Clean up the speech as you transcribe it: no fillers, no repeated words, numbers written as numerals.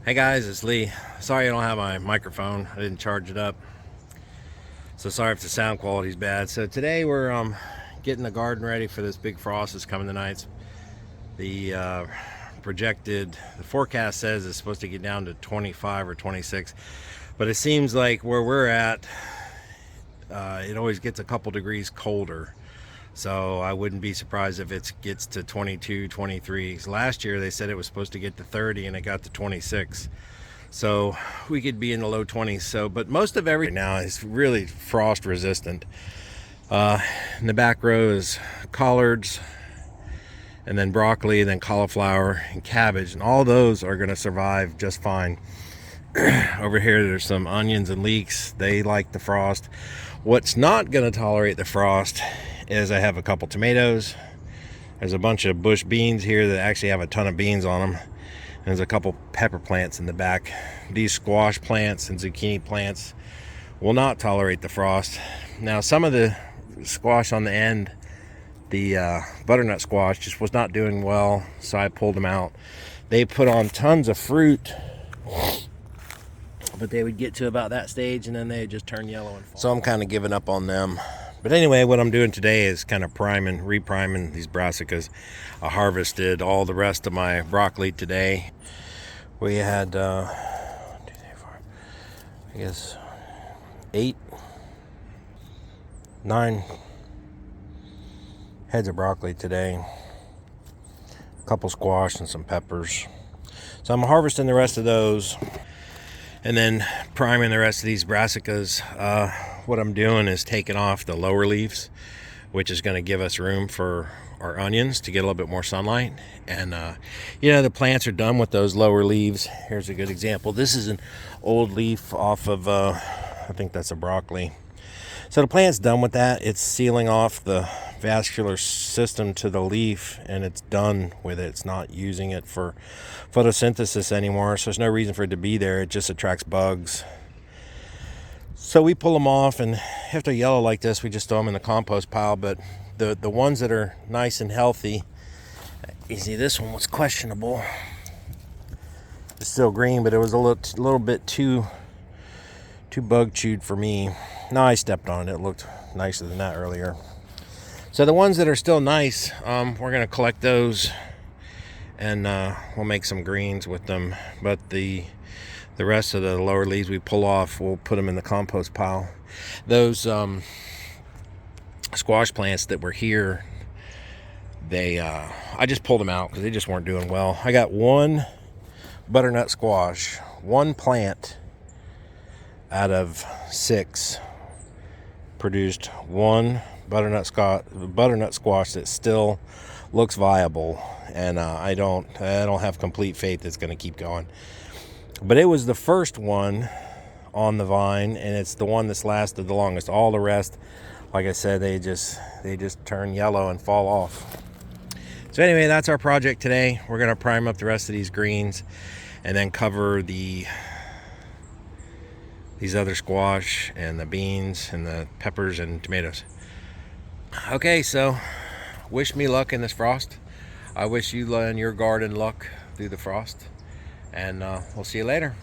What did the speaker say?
Hey guys, it's Lee. Sorry I don't have my microphone. I didn't charge it up. So sorry if the sound quality is bad. So today we're getting the garden ready for this big frost that's coming tonight. The the forecast says it's supposed to get down to 25 or 26. But it seems like where we're at, it always gets a couple degrees colder. So I wouldn't be surprised if it gets to 22, 23. Last year they said it was supposed to get to 30 and it got to 26. So we could be in the low 20s. So, but most of everything now is really frost resistant. In the back row is collards, and then broccoli, then cauliflower and cabbage, and all those are going to survive just fine. Over here there's some onions and leeks. They like the frost. What's not going to tolerate the frost is I have a couple tomatoes. There's a bunch of bush beans here that actually have a ton of beans on them. There's a couple pepper plants in the back. These squash plants and zucchini plants will not tolerate the frost. Now some of the squash on the end, the butternut squash, just was not doing well, so I pulled them out. They put on tons of fruit, but they would get to about that stage and then they just turn yellow and fall. So I'm kind of giving up on them. But anyway, what I'm doing today is kind of repriming these brassicas. I harvested all the rest of my broccoli today. We had, 1, 2, 3, 4, I guess 8, 9 heads of broccoli today. A couple squash and some peppers. So I'm harvesting the rest of those and then priming the rest of these brassicas. What I'm doing is taking off the lower leaves, which is going to give us room for our onions to get a little bit more sunlight. And the plants are done with those lower leaves. Here's a good example. This is an old leaf off of I think that's a broccoli. So the plant's done with that. It's sealing off the vascular system to the leaf, and it's done with it. It's not using it for photosynthesis anymore, so there's no reason for it to be there. It just attracts bugs. So we pull them off, and if they're yellow like this, we just throw them in the compost pile. But the ones that are nice and healthy, you see this one was questionable. It's still green, but it was a little bit too bug chewed for me. No, I stepped on it. It looked nicer than that earlier. So the ones that are still nice, we're going to collect those, and we'll make some greens with them. But the rest of the lower leaves we pull off, we'll put them in the compost pile. Those squash plants that were here, I just pulled them out because they just weren't doing well. I got one butternut squash, one plant out of 6 produced one butternut squash that still looks viable, and I don't have complete faith it's going to keep going. But it was the first one on the vine, and it's the one that's lasted the longest. All the rest, like I said, they just turn yellow and fall off. So anyway, that's our project today. We're going to prime up the rest of these greens and then cover these other squash and the beans and the peppers and tomatoes. Okay, so wish me luck in this frost. I wish you and your garden luck through the frost, and we'll see you later.